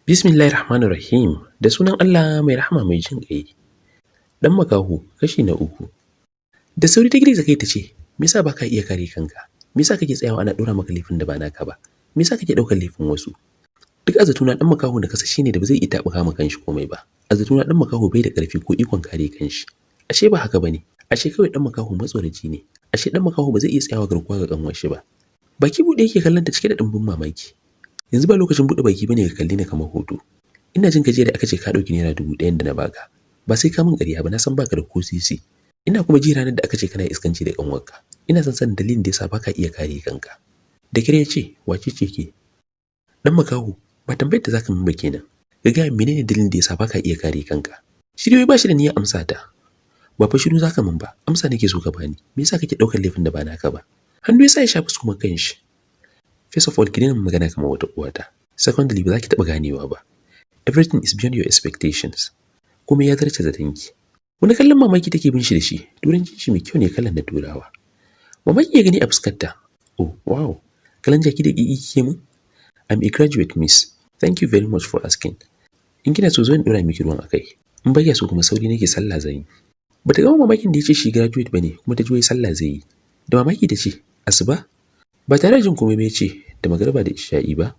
Bismillahirrahmanirrahim. Da sunan Allah mai rahama mai jin ƙai. Ɗan makaho kashi na uku. Da sauri ta girgiza kai ta ce, "Me yasa baka iya kare kanka? Me yasa kake tsayawa ana ɗora maka laifin da ba naka ba? Me yasa kake ɗaukar laifin wasu?" Duk azatuna ɗan makaho da kasa shine da ba zai iya taɓuka ma kanshi komai ba. Azatuna ɗan makaho bai da ƙarfi ko ikon kare kanshi. Ashe ba haka bane. Ashe kawai ɗan makaho matsoraci ne. Ashe ɗan makaho ba zai iya tsayawa garkuwa ga ƙanwar shi ba. Baki buɗe yake kallon ta cike da ɗumbin mamaki. Yanzu ba lokacin buɗe baki bane ka kalli ni kamar hoto. Ina jin gajiya da aka ce ka ɗauki naira 1000 da na baka. Ba sai ka min ƙarya ba, na san baka da ko sisi. Ina kuma ji ranar da aka ce kana iskanci da ƙanwarka. Ina son sanin dalilin da yasa baka iya kare kanka. Da kire ya ce, "Wace ce ke?" Dan makaho, ba tambayar da zaka min ba kenan. Ka ga menene dalilin da yasa baka iya kare kanka? Shiryoyi ba shi da niyyar amsa ta. Ba fa shiru zaka min ba, amsa nake so ka bani. Me yasa kake ɗaukar laifin da ba naka ba? Hannu yasa ya shafi suman kanshi. First of all, ki daina magana kamar wata uwata. Secondly, ba za ki taɓa ganewa ba. Everything is beyond your expectations. Kuma ya zarce zatonki. Wani kallon mamaki take bin shi da shi, turancin shi mai kyau ne kallon na turawa. Mamaki ya gani a fuskarta. Oh, wow. Kalan jaki da ƙiƙi kike min? I'm a graduate, miss. Thank you very much for asking. In kina so zo in ɗora miki ruwan akai. In bayya so kuma sauri nake sallah zan yi. Bata gama mamakin da ya ce shi graduate bane kuma ta ji wai sallah zai yi. Da mamaki ta ce, "Asuba?" Ba tare da jin komai ba ya ce, "Da magariba da isha'i ba?"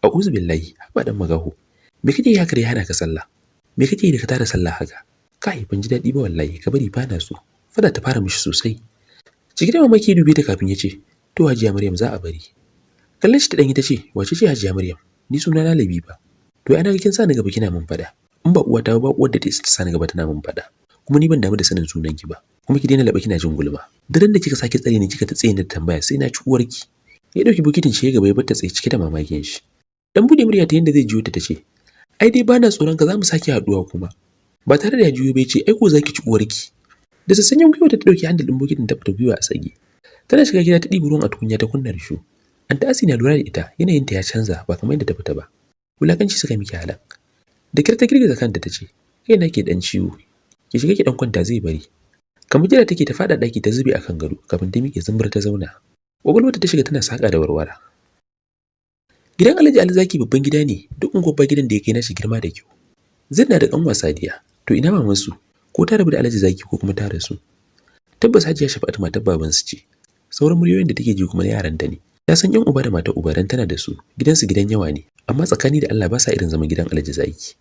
A'udhu billahi, haba dan magaho. Me kake yi haka da ya hana ka sallah? Me kake yi da ka tara sallah haka? Kai, ban ji daɗi ba wallahi, ka bari bana so. Fada ta fara mishi sosai. Ciki da mamaki dube ta kafin ya ce, "To Hajiya Maryam za a bari." Kallon shi ta danyi ta ce, "Wace ce Hajiya Maryam? Ni suna na Labiba." To ana ga kin sa ni gaba kina min fada. In ba uwata ba uwar da ta sa ni gaba tana min fada. Kuma ni ban damu da sanin sunan ki ba. Kuma ki daina laba kina jin gulma. Daren da kika sake tsare ni kika ta tsaye ni da tambaya sai na ci uwarki. Ya dauki bokitin shi ya gaba ya bar ta tsaye cike da mamakin shi. Dan bude murya ta yanda zai jiyo ta tace, "Ai dai bana tsoron ka zamu sake haduwa kuma." Ba tare da ya juyo bai ce, "Ai ko zaki ci uwarki." Da sassanyen gwiwa ta dauki handle din bokitin ta fita gwiwa a tsage. Tana shiga gida ta ɗibi ruwan a tukunya ta kunna risho. Anta Asi na lura da ita, yanayin ta ya canza ba kamar yadda ta fita ba. Wulakanci suka miki halan. Da kyar ta girgiza kanta ta ce, "Kai nake dan ciwo. Ki shiga ki dan kwanta zai bari." Kamar jira take ta fada daki ta zube akan gado kafin ta miƙe zumbur ta zauna. Kwakwalwarta ta shiga tana saka da warwara. Gidan Alhaji Ali Zaki babban gida ne, duk unguwar gidan da ya kai nashi girma da kyau. Zinna da kanwa Sadiya, to ina maman su? Ko ta rabu da Alhaji Zaki ko kuma ta rasu? Tabbas Hajiya Shafa'atu matar baban su ce. Sauran muryoyin da take ji kuma na yaran ta ne. Ta san yan uba da matar uba dan tana da su, gidansu gidan yawa ne, amma tsakani da Allah ba sa irin zaman gidan Alhaji Zaki.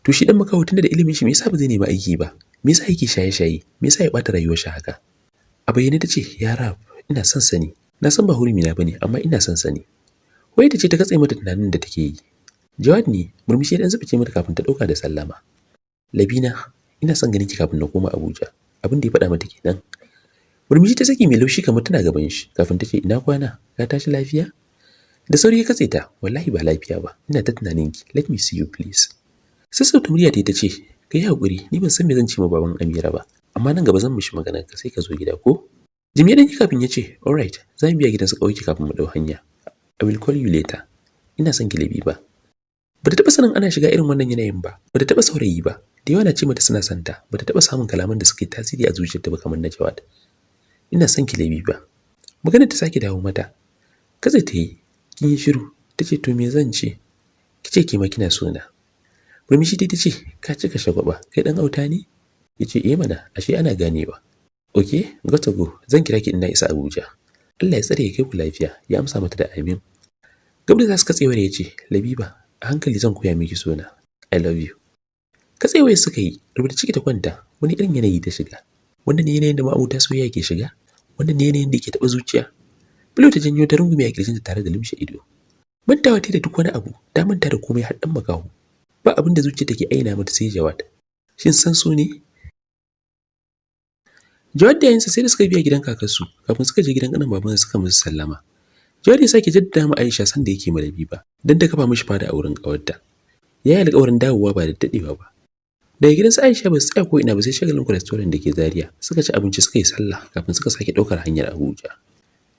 To shi dan makaho tunda da ilimin shi me yasa ba zai nemi aiki ba? Me yasa yake shaye-shaye? Me yasa ya bata rayuwar shi haka? A bayyane ta ce, "Ya Rab, ina son sani. Na san ba hurumi na bane, amma ina son sani." Wai ta ce ta katse mata tunanin da take yi. Jawad ne, murmushi dan zuba ce mata kafin ta dauka da sallama. "Labina, ina son ganin ki kafin na koma Abuja." Abin da ya faɗa mata kenan. Murmushi ta saki mai laushi kamar tana gaban shi, kafin ta ce, "Ina kwana? Ka tashi lafiya?" Da sauri ya katse ta, "Wallahi ba lafiya ba. Ina ta tunanin ki. Let me see you please." Sassauta murya ta ce, "Kai hakuri, ni ban san me zan ce ma baban Amira ba, amma nan gaba zan mishi magana ka sai ka zo gida ko?" Jim ya danki kafin ya ce, "All right, za mu biya gidan su kauye kafin mu dau hanya. I will call you later." Ina son ki Labiba. Ba ta taɓa sanin ana shiga irin wannan yanayin ba, ba ta taɓa saurayi ba, da yawa na ce mata suna santa, ba ta taɓa samun kalaman da suke tasiri a zuciyarta ba kamar na Jawad. Ina son ki Labiba. Maganar ta sake dawo mata. Kaza ta yi, kin yi shiru, ta ce to me zan ce? Ki ce ke ma kina so na. Murmushi dai ta ce, "Ka cika shagwaba, kai dan auta ne?" Ya ce, "Eh mana, ashe ana ganewa." "Okay, got to go, zan kira ki in na isa Abuja." Allah ya tsare ya kai ku lafiya, ya amsa mata da amin. Gab da za su katsewa ya ce, "Labiba, a hankali zan koya miki suna. I love you." Katsewa suka yi, rubuta ciki ta kwanta, wani irin yanayi ta shiga. Wanda ne yanayin da ma'abuta soyayya ke shiga? Wanda ne yanayin da ke taɓa zuciya? Bilo ta janyo ta rungume a kirjinta tare da limshe ido. Mantawa ta da duk wani abu, ta manta da komai har dan makaho. Ba abin da zuciya take aina mata sai Jawad. Shin san so ne? Jawad da yayinsa sai da suka biya gidan kakarsu, kafin suka je gidan ƙanin babansa suka musu sallama. Jawad ya sake jaddada ma Aisha san da yake malabi ba, dan ta kafa mishi fada a wurin ƙawarta. Ya yi alƙawarin dawowa ba da daɗewa ba. Daga gidansu Aisha ba su tsaya ko ina ba sai shagalin restaurant da ke Zaria, suka ci abinci suka yi sallah kafin suka sake ɗaukar hanyar Abuja.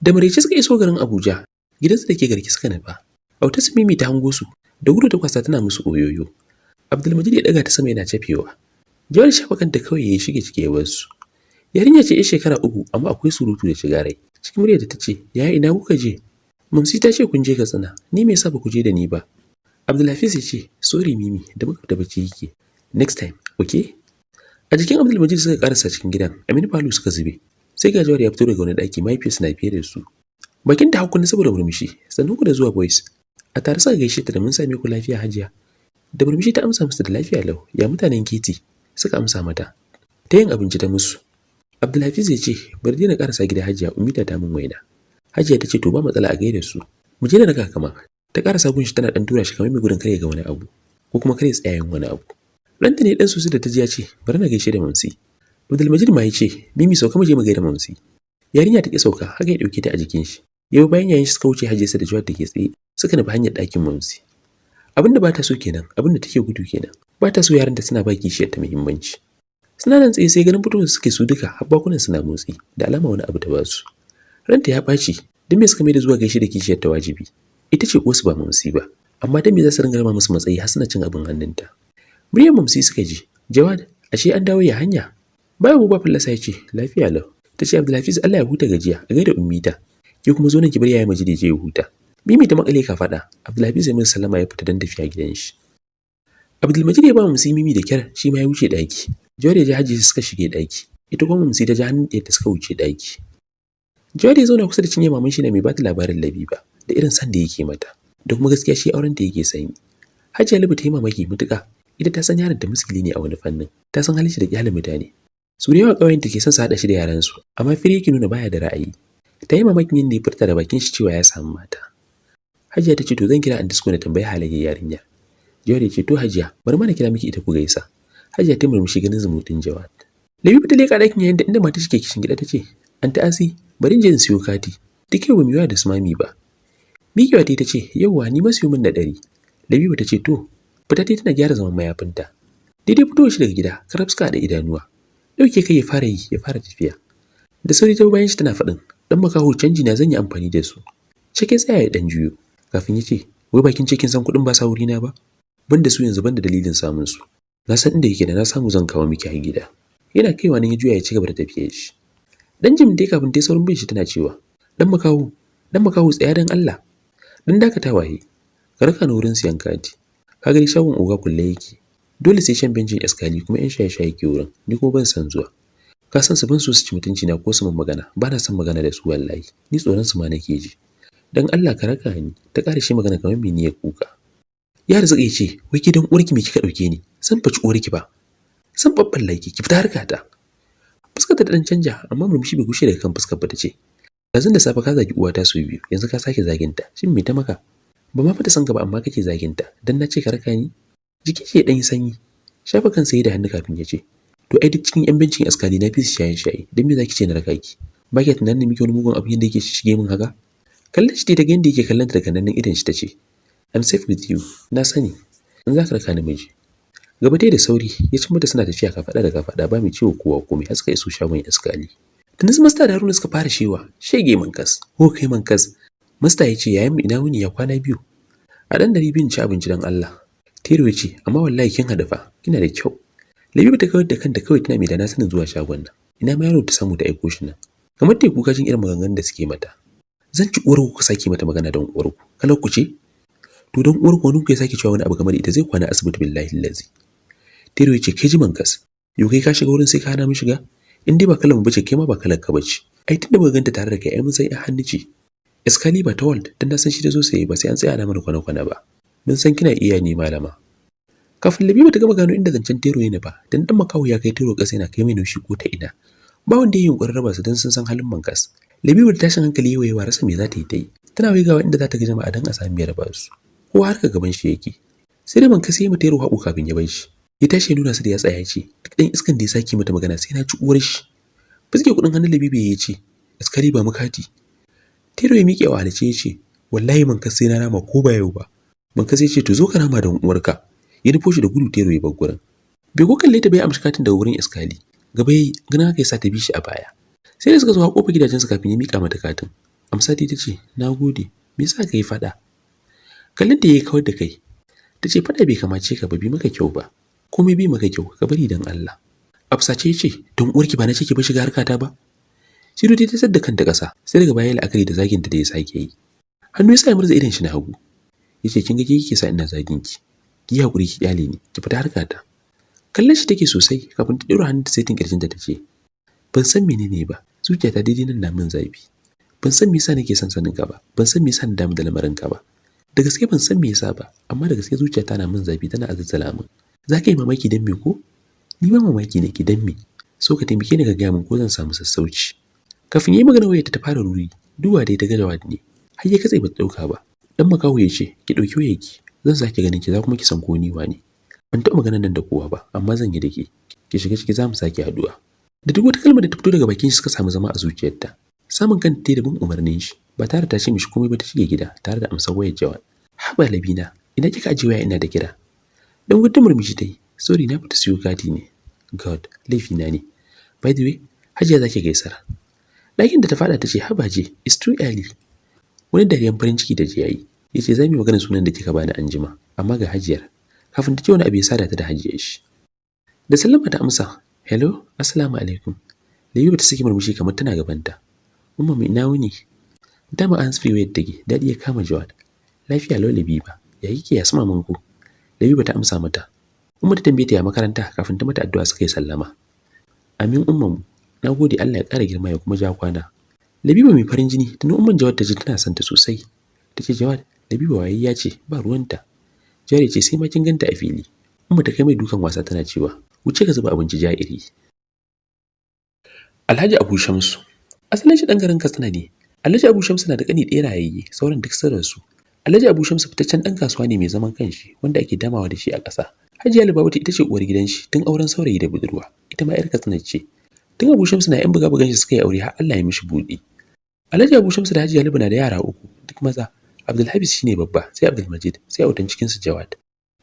Da maraice suka iso garin Abuja, gidansu da ke garki suka nufa. Auta su mimi ta hango su, da gudu ta kwasa tana musu oyoyo. Abdulmajid ya daga ta sama yana cafewa. Jawar shafa kanta kawai ya shige cike ya bar su. Yarinya ce 'yar shekara 3 amma akwai surutu da shiga rai. Cikin muryar da ta ce, "Yaya ina kuka je?" Mamsi ta ce kun je Katsina. Ni me yasa ba ku je da ni ba? Abdulhafiz ya ce, "Sorry Mimi, da muka fita bacci yake. Next time, okay?" A jikin Abdulmajid suka karasa cikin gidan, Aminu Falo suka zube. Sai ga Jawar ya fito daga wani ɗaki, mahaifiyarsa na fiye da su. Bakin ta hakuri saboda murmushi, sannan ku da zuwa boys. A tare suka gaishe ta da mun same ku lafiya Hajiya. Da murmushi ta amsa musu da lafiya lau, ya mutanen Kiti suka amsa mata. Ta yin abinci ta musu. Abdulhafiz ya ce, bari dai na karasa gida Hajiya, Ummi ta min waina. Hajiya ta ce to ba matsala a gaida su. Mu je da raka kama. Ta karasa gunshi tana dan tura shi kamar mai gudun kare ga wani abu, ko kuma kare tsayayen wani abu. Ranta ne dan susu da ta ji ya ce, bari na gaishe da Mamsi. Abdulmajid ma ya ce, Mimi sauka mu je mu gaida Mamsi. Yarinya ta ki sauka, haka ya dauke ta a jikin shi. Yau bayan yayin shi suka wuce Hajiyarsa da Jawad da ke tsaye, suka nufi hanyar ɗakin Mamsi. Abin da ba ta so kenan, abin da take gudu kenan. Ba ta so yaranta suna ba kishiyar ta muhimmanci. Suna nan tsaye sai ganin fitowar suke su duka, har bakunan suna motsi, da alama wani abu ta ba su. Ranta ya ɓaci, don me suka mai da zuwa gaishe da kishiyar ta wajibi. Ita ce uwarsu ba Mamsi ba, amma dan me za su ringa rama musu matsayi har suna cin abin hannunta. Muryar Mamsi suka ji, Jawad, ashe an dawo ya hanya. Bayan Buba Fallasa ya ce, lafiya lau. Ta ce Abdulhafiz Allah ya huta gajiya, a gaida Ummita. Ki kuma zo nan ki bar yaya Majid ya je ya huta. Mimi ta makale ka faɗa, Abdulhafiz ya min sallama ya fita dan tafiya gidan shi. Abdulmajid ya ba Mamsi Mimi da kyar, shi ma ya wuce ɗaki. Jawad ya ji Haji suka shige ɗaki. Ita kuma Mamsi ta ji hannun ɗaya ta suka wuce ɗaki. Jawad ya zauna kusa da cinye maman shi na mai bata labarin Labiba, da irin san da yake mata, da kuma gaskiya shi auren da yake sanyi. Hajiya Labi ta yi mamaki mutuƙa, ita ta san yaron ta muskili ne a wani fannin, ta san halin shi da kyalin mutane. Su da yawa ƙauyen ta ke son su haɗa shi da yaran su, amma firi yake nuna baya da ra'ayi. Ta yi mamakin yin da ya furta da bakin shi cewa ya samu mata. Hajiya ta ce to zan kira Andisko na tambayi halayyar yarinyar. Jawad ya ce to Hajiya, bari mana kira miki ita ku gaisa. Hajiya ta murmushi ganin zumutin Jawad. Labiba ta leƙa ɗakin yayin da inda mata shi ke kishin gida ta ce, Anta Asi, bari in je in siyo kati. Duk yau ba mu yi da su mami ba. Mikiwa ta ce, yauwa ni ma siyo min da 100. Labiba ta ce to, fita ta tana gyara zaman mayafinta. Daidai fitowar shi daga gida, karab suka haɗa idanuwa. Ɗauke kai ya fara tafiya. Da sauri ta bayan shi tana faɗin, dan makaho canji na zan yi amfani da su. Cike tsaya ya dan juyo, kafin ya ce, wai bakin cikin san kuɗin ba sa wurina ba? Ban da su yanzu ban da dalilin samun su. Na san inda yake da na samu zan kawo miki a gida. Yana kaiwa nan ya juya ya ci gaba da tafiyar shi. Dan jim dai kafin ta saurin bin shi tana cewa, dan makaho tsaya dan Allah. Dan dakatawa yi. Ka raka ni wurin siyan kati. Ka gani shagon oga kulle yake. Dole sai shan benjin eskali kuma yan shaye-shaye ke wurin. Ni kuma ban san zuwa. Ka san su ban so su ci mutunci na ko su mun magana. Ba na son magana da su wallahi. Ni tsoron su ma nake ji. Dan Allah ka raka ni. Ta ƙara shi magana kamar me niyyar kuka. Ya rizqa ya ce, wai ki dan uwarki me kika dauke ni? San faci uwarki ba. San babban laiki ki fita harkata. Fuskar ta dan canja amma murmushi bai gushe daga kan fuskar ba ta ce, yanzu da safe ka zagi uwata su biyu, yanzu ka sake zaginta. Shin me ta maka? Ba ma fata san ka ba amma kake zaginta. Dan na ce ka raka ni? Jikin shi ya dan yi sanyi. Shafa kansa yi da hannu kafin ya ce, to ai duk cikin yan bencin askali na fi su shaye-shaye. Dan me zaki ce na raka ki? Ba ki tunanin miki wani mugun abu yanda yake shige min haka? Kallon shi ta ga yanda yake kallon ta daga nan idan shi ta ce, I'm safe with you. Na sani. In za ka raka ni miji. Gaba dai da sauri ya ci mata suna tafiya kafaɗa da kafaɗa ba mai ciwo kowa komai har suka iso shagon askali. Tunis Masta da Haruna suka fara shewa, shege mankas, ko kai mankas. Masta ya ce yayin mu ina wuni ya kwana biyu. A dan 200 ci abinci dan Allah. Tero ya ce amma wallahi kin hada fa, kina da kyau. Labiba ta kawar da kanta kawai tana mai da na sanin zuwa shagon nan. Ina ma yaro ta samu ta aiko shi nan. Kamar ta kuka jin irin maganganun da suke mata. Zan ci uwar ku saki mata magana don uwar ku. Kalau ku ce? To don uwar ku wani ku ya saki cewa wani abu game da ita zai kwana asibiti billahi lazi. Tero ya ce kai ji mankas. Yau kai ka shiga wurin sai ka hana mu shiga? In dai ba kalan bace kai ma ba kalan ka bace. Ai tunda muka ganta tare da kai ai mun san ai hannu ce. Excalibur ta World dan na san shi da zo sai ba sai an tsaya ana mana kwana ba. Mun san kina iya ni malama. Kafin Labiba ta gama gano inda zancen Tero yana ba, dan makawu ya kai Tero ƙasa yana kai mai naushi ko ta ina. Ba wanda yayin yunkurin raba su dan sun san halin mankas. Labiba ta tashin hankali yayi rasa me za ta yi. Tana waigawa inda za ta ga jama'a dan a sami raba su. Ko har ka gaban shi yake. Sai da mankas yayi mata Tero haƙu kafin ya bar shi. Ya tashi ya nuna su da ya tsaya ce, duk ɗan iskan da ya saki mata magana sai na ci uwar shi. Fuske kuɗin hannun Labiba ya ce, askari ba mukati. Tero ya miƙe wa halice ya ce, wallahi mankas sai na rama ko ba yau ba. Mankas ya ce to zo ka rama da uwarka. Ya nufo shi da gudu Tero ya bar gurin. Bai ko kalle ta bai amshi katin daga wurin iskali. Gaba yayi ganin haka yasa ta bi shi a baya. Sai da suka zo a kofar gidajensu kafin ya miƙa mata katin. Amsa ta ce, nagode. Me yasa ka yi faɗa? Kallon da yayi kawar da kai. Ta ce faɗa bai kamace ka ba bi maka kyau ba. Komai bi maka kyau ka bari dan Allah. Afsace ya ce, don uwarki ba na ce ki bar shiga harkata ba. Shiru ta sadda kanta ƙasa, sai daga baya la'akari da zaginta da ya sake yi. Hannu ya sa ya murza idan shi na hagu. Ya ce, kin ga kike sa ina zagin ki. Ki hakuri ki kyale ni, ki fita harkata. Kallon shi take sosai kafin ta ɗora hannunta sai kirjinta ta ce, ban san menene ba, zuciyata daidai nan na min zafi. Ban san me yasa nake son sanin ka ba, ban san me yasa na damu da lamarin ka ba. Da gaske ban san me yasa ba, amma da gaske zuciyata na min zafi tana azazzala min. Za ka yi mamaki dan me ko? Ni ma mamaki ne ki dan me. So ka taimake ni ka gaya min ko zan samu sassauci. Kafin yayi magana wayarta ta fara ruri, duwa dai ta ga Jawad ne. Har ya katse bata dauka ba. Dan makaho ya ce, ki dauki wayarki, zan sake ganin ki za kuma ki san ko ni wane. Ban taɓa maganar nan da kowa ba, amma zan yi da ke. Ki shiga ciki za mu sake haduwa. Da duk wata kalmar da ta fito daga bakin shi suka samu zama a zuciyarta. Samun kanta ta da bin umarnin shi, ba tare da ta ce mishi komai ba ta shige gida tare da amsar wayar Jawad. Haba Labina, ina kika aje waya ina da kira. Dan wata murmushi ta yi, sorry na fita siyo kati ne. God, laifina ne. By the way, Hajiya zaki gaisar. Ɗakin da ta faɗa ta ce, haba je, it's too early. Wani dariyan farin ciki da je yayi, ya ce za mu yi maganar sunan da kika bani anjima, amma ga Hajiyar. Kafin ta ce wani abu ya sada ta da Hajiyar shi. Da sallama ta amsa, hello, assalamu alaikum. Labi ta saki murmushi kamar tana gabanta. Umma mai ina wuni? Dama an free wayar take, daɗi ya kama Jawad. Lafiya lau Labiba, ya kike ya sama manku? Labiba ta amsa mata. Umma ta tambaye ta ya makaranta kafin ta mata addu'a suka yi sallama. Amin umman mu, na gode Allah ya ƙara girma ya kuma ja kwana. Labiba mai farin jini, tuni umman Jawad ta ji tana son ta sosai. Ta ce Jawad, Labiba wayayya ce, ba ruwanta. Jari ce sai ma kin ganta a fili. Umma ta kai mai dukan wasa tana cewa, wuce ka zuba abinci jairi. Alhaji Abu Shamsu. Asalin shi dan garin Katsina ne. Alhaji Abu Shamsu na da kani ɗaya rayayye, sauran duk sun rasu. Alhaji Abu Shamsu fitaccen dan kasuwa ne mai zaman kanshi wanda ake damawa da shi a ƙasa. Hajiya Lubabatu ita ce uwar gidan shi tun auren saurayi da budurwa. Ita ma 'yar Katsina ce. Tun Abu Shamsu na 'yan buga-bugan shi suka yi aure har Allah ya mishi buɗi. Alhaji Abu Shamsu da Hajiya Lubu na da yara uku, duk maza. Abdulhabis shine babba, sai Abdulmajid, sai autan cikin su Jawad.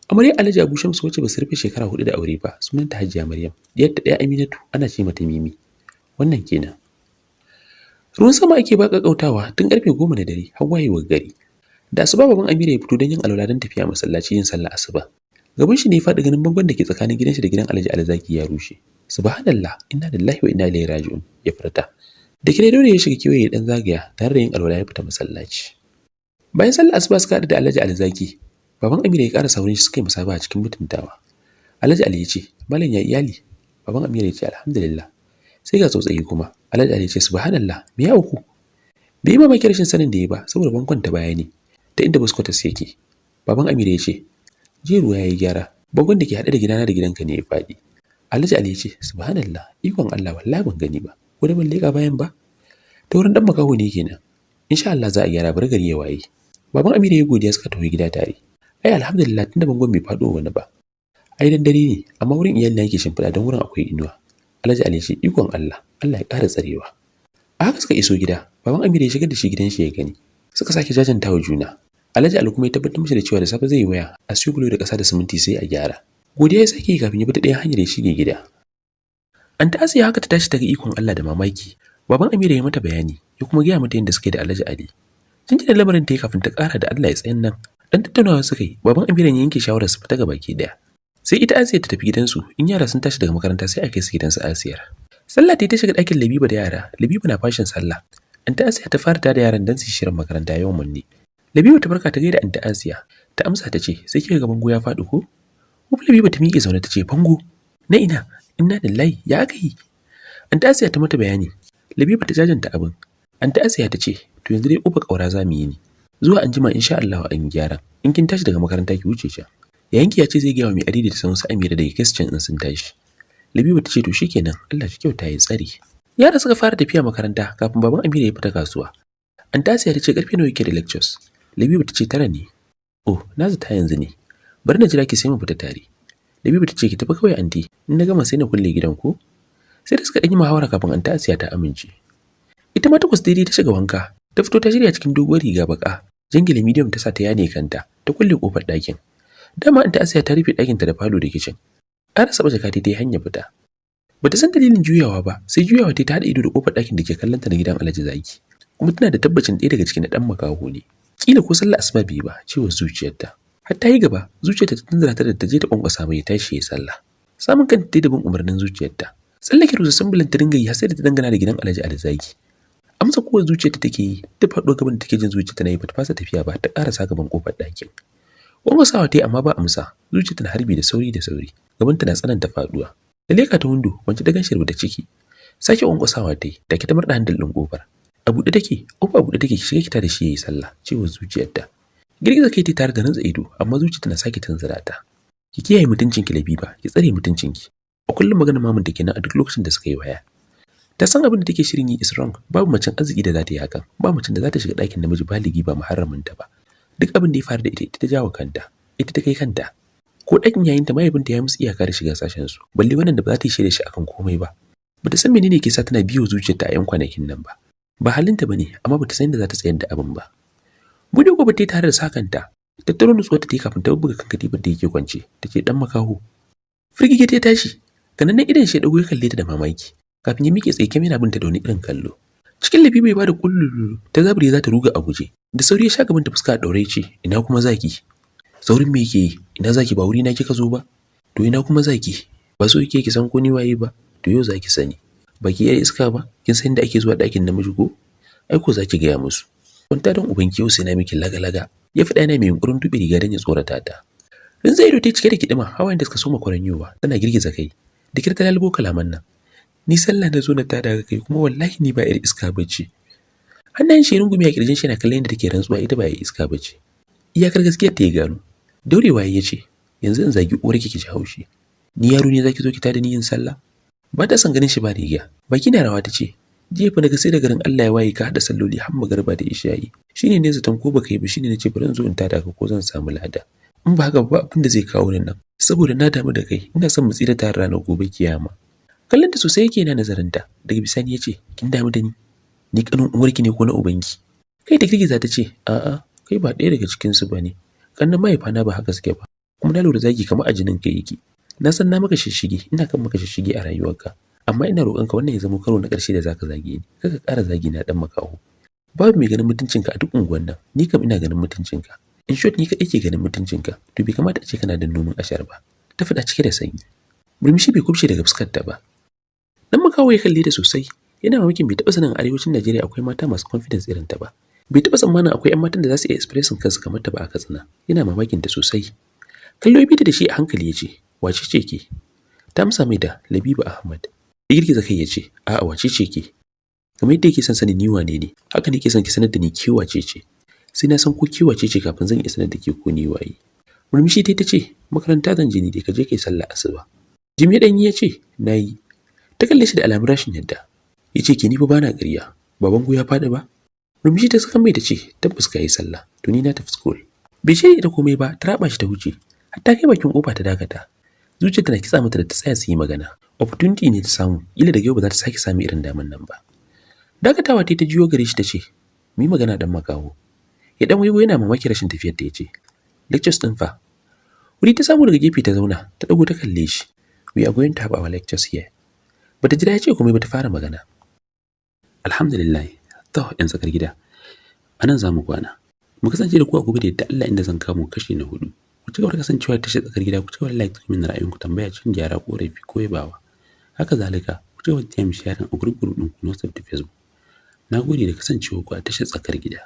Amarya Alhaji Abu Shamsu wacce ba su rufe shekara 4 da aure ba, sunanta Hajiya Maryam. Diyarta ɗaya Aminatu, ana ce mata Mimi. Wannan kenan. Ruwan sama ake ba kakkautawa tun karfe 10 na dare har wayewar gari. Da asuba baban Amira ya fito don yin alwala don tafiya masallaci yin sallah asuba. Gaban shi ne ya faɗi ganin bangon da ke tsakanin gidan shi da gidan Alhaji Alzaki ya rushe. Subhanallah, inna lillahi wa inna ilaihi raji'un, ya furta. Da kire dole ya shiga kewaye dan zagaya tare da yin alwala ya fita masallaci. Bayan sallah asuba suka haɗu da Alhaji Alzaki, baban Amira ya ƙara saurin shi suka yi musaba a cikin mutuntawa. Alhaji Ali ya ce, "Malam ya iyali?" Baban Amira ya ce, "Alhamdulillah." Sai ga tsautsayi kuma, Alhaji Ali ya ce, "Subhanallah, me ya auku?" Bai yi mamaki rashin sanin da ya ba saboda bankon ta baya ne, ta inda buskotas yake. Baban Amira ya ce, "Je ruwa yayi gyara, bangon da ke haɗe da gidana da gidanka ne ya faɗi." Alhaji Ali ya ce, "Subhanallah, ikon Allah wallahi ban gani ba. Ko da ban leƙa bayan ba?" Ta wurin dan makaho ne kenan. Insha Allah za a gyara bar gari ya waye. Baban Amira ya godiya suka tafi gida tare. Ai alhamdulillah tunda bangon bai faɗo wani ba. Ai dan dare ne, amma wurin iyali yake shimfiɗa don wurin akwai inuwa. Alhaji Ali ya ce, "Ikon Allah, Allah ya ƙara tsarewa." A haka suka iso gida, baban Amira ya shigar da shi gidan shi ya gani. Suka sake jajantawa juna. Alhaji Ali kuma ya tabbatar mishi da cewa da safe zai yi waya, a siyo bulo da ƙasa da siminti sai a gyara. Godiya ya sake yi kafin ya bi ta ɗayan hanyar ya shige gida. An ta Asiya haka ta tashi ta ga ikon Allah da mamaki. Baban Amira ya mata bayani, ya kuma gaya mata yadda suka yi da Alhaji Ali. Jinjina lamarin ta yi kafin ta ƙara da Allah ya tsayan nan. Dan tattaunawa suka yi, baban Amira ya yanke shawarar su fita gabaki ɗaya. Sai ita Asiya ta tafi gidansu, in yara sun tashi daga makaranta sai a kai su gidansu Asiyar. Sallah ta shiga ɗakin Labiba da yara, Labiba na fashin sallah. Anta Asiya ta fara tada yaran dan su shirin makaranta yau munne. Labiba ta barka ta gaida Anta Asiya, ta amsa ta ce, "Sai kika ga bango ya faɗi ko?" Labiba ta miƙe zaune ta ce, "Bango? Na ina? Inna lillahi, ya aka yi?" Anta Asiya ta mata bayani. Labiba ta jajanta abin. Anta Asiya ta ce, "To yanzu dai uba ƙaura za mu yi ni. Zuwa anjima insha Allah an yi gyara. In kin tashi daga makaranta ki wuce can." Yayanki ya ce zai gaya wa mai adidi da sansu Amira da Christian in sun tashi. Labiba ta ce to shikenan, Allah shi kyauta ya tsare. Yara suka fara tafiya makaranta kafin baban Amira ya fita kasuwa. Anta Asiya ta ce karfe nawa yake da lectures? Labiba ta ce 9 ne. Oh, na zata yanzu ne. Bari na jira ki sai mu fita tare. Labiba ta ce ki tafi kawai anti, in na gama sai na kulle gidan ko? Sai da suka ɗan yi muhawara kafin Anta Asiya ta amince. Ita ma takwas daidai ta shiga wanka, ta fito ta shirya cikin doguwar riga baka, jangile medium ta sa ta yane kanta, ta kulle kofar ɗakin. Dama Anta Asiya ta rufe ɗakinta da falo da kicin. Ƙara saba jaka ta yi hanya fita. Bata san dalilin juyawa ba, sai juyawa ta haɗa ido da kofar ɗakin da ke kallonta na gidan Alhaji Zaki. Kuma tana da tabbacin ɗaya daga cikin ɗan makaho ne. Kila ko sallar asuba bai ba, cewa zuciyarta. Har ta yi gaba, zuciyarta ta tunzura ta da ta je ta kwankwasa mai tashi ya sallah. Samun kanta ta da bin umarnin zuciyarta. Tsallake rusa sambulan ta dinga yi har sai da ta dangana da gidan Alhaji Alzaki. Amsa kowa zuciyarta take yi, ta faɗo gaban da take jin zuciyarta na yi bata fasa tafiya ba ta ƙarasa gaban kofar ɗakin. Ƙwanƙwasawa ta yi amma ba amsa, zuciyarta na harbi da sauri da sauri, gabanta na tsananta faɗuwa. Da leka ta windo, wance ta ganshi da ciki. Sake ƙwanƙwasawa ta yi, take ta murɗa handal ɗin ƙofar. A buɗe take, ƙofa a buɗe take, ki shiga kita da shi yayi sallah, cewa zuciyarta. Girgiza kai ta tare da rantsa ido, amma zuciyarta na sake tunzura ta. Ki kiyaye mutuncinki Labiba, ki tsare mutuncinki. A kullum maganar mamun take nan a duk lokacin da suka yi waya. Ta san abin da take shirin yi is wrong, babu macen arziki da za ta yi hakan, ba macen da za ta shiga ɗakin namiji baligi ba muharraminta ba. Duk abin da ya faru da ita ta jawo kanta, ita ta kai kanta. Ko ɗakin yayinta mahaifinta ya musu iyaka da shiga sashen su, balle wannan da ba za ta yi shaida shi akan komai ba. Bata san menene ke sa tana biyo zuciyarta a 'yan kwanakin nan ba. Ba halinta bane, amma bata san inda za ta tsayar da abin ba. Bude gobe ta tare da sakanta, tattaro nutsuwar ta kafin ta buga kan katifar da yake kwance, tace dan makaho. Firgige ta tashi, kananan idan shi ya dago ya kalle ta da mamaki. Kafin ya miƙe tsaye Kim yana binta da wani irin kallo. Cikin lafi bai bada kullulu ta zabure za ta ruga a guje. Da sauri ya sha gaban ta fuska a daure ce, ina kuma zaki? Saurin me yake yi? Ina zaki ba wuri na kika zo ba? To ina kuma zaki? Ba so yake ki san ko ni waye ba? To yau zaki sani. Baki yar iska ba? Kin san inda ake zuwa ɗakin namiji ko? Ai ko zaki gaya musu. Kwanta don ubanki yau sai na miki laga-laga. Ya faɗa yana mai yunkurin tuɓe riga don ya tsorata ta. Rinza ido ta cike da kiɗima, hawayen da suka soma kwaranyowa, tana girgiza kai. Da kirta lalubo kalaman nan. Ni sallah na zo na tada ga kai kuma wallahi ni ba yar iska bace. Hannayen shi rungumi a kirjin shi na kallon yadda take rantsuwa ita ba yar iska bace. Iyakar gaskiyar ta ya gano. Daurewa ya ce, yanzu in zagi uwarki ki ji haushi. Ni yaro ne zaki zo ki tada ni yin sallah? Ba ta san ganin shi ba riga. Baki na rawa ta ce, jiya fa daga sai da garin Allah ya waye ka hada salloli har magarba da isha'i. Shine ne zaton ko baka yi ba shine nace bari in zo in tada ka ko zan samu lada. In ba haka ba abin da zai kawo ni nan. Saboda na damu da kai, ina son mu tsira tare ranar gobe kiyama. Kallonta sosai yake yana nazarinta, daga bisani ya ce, kin damu da ni? Ni kanin uwarki ne ko na ubanki? Kai da girgiza ta ce, a'a, kai ba ɗaya daga cikinsu ba ne. Kannan mahaifana ba haka suke ba, kuma na lura zagi kamar a jinin kai yake. Na san na maka shishigi, ina kan maka shishigi a rayuwarka. Amma ina roƙonka wannan ya zama karo na ƙarshe da zaka zage ni. Kaka ƙara zagi na dan makaho. Babu mai ganin mutuncinka a duk unguwan nan. Ni kam ina ganin mutuncinka. In short ni kaɗai ke ganin mutuncinka. To bai kamata a ce kana da noman ashar ba. Ta faɗa cike da sanyi. Murmushi bai kubce daga fuskarta ba. Dan makaho ya kalle ta sosai. Yana mamakin bai taɓa sanin a arewacin Najeriya akwai mata masu confidence irin ta ba. Bai taɓa tsammanin akwai 'yan matan da za su iya expressing kansu kamar ta ba a Katsina. Yana mamakin ta sosai. Kallo ya bi da shi a hankali ya ce, wace ce ke? Ta amsa mai da Labiba Ahmad. Ya girgiza kai ya ce, a'a wace ce ke? Kamar yadda yake son sanin ni wane ne, haka ne ke son ki sanar da ni ke wace ce. Sai na san ko ke wace ce kafin zan iya sanar da ke ko ni waye. Murmushi ta ce, makaranta zan je ni dai ka je kai sallah asuba. Jimi ɗanyi ya ce, nayi. Ta kalle shi da alamun rashin yadda. Ya ce ke ni fa bana ƙarya, baban ya faɗi ba? Murmushi ta saka mai ta ce, tabbas ka yi sallah, to ni na tafi school. Bai ce ita komai ba, ta raba shi ta wuce. Hatta kai bakin kofa ta dakata. Zuciyarta na kitsa mata da ta tsaya su yi magana. Opportunity ne ta samu, ila daga yau ba za ta sake sami irin daman nan ba. Dakatawa ta jiyo gare shi ta ce, "Mi magana dan makaho." Ya dan waiwo yana mamaki rashin tafiyar ta yace, "Lectures din fa." Wuri ta samu daga gefe ta zauna, ta dago ta kalle shi. "We are going to have our lectures here." Bata jira ya ce komai ba ta fara magana. Alhamdulillah, to yan tsakar gida. Anan zamu kwana. Mu kasance da ku a gobe da yadda Allah inda zan kamo kashi na 4. Ku ci gaba da kasancewa ta tsakar gida, ku ci gaba da like min ra'ayinku, tambaya, cin gyara, korafi ko yabawa. Haka zalika, ku ci gaba da time sharing a group din ku na WhatsApp da Facebook. Na gode da kasancewa ku a tashar tsakar gida.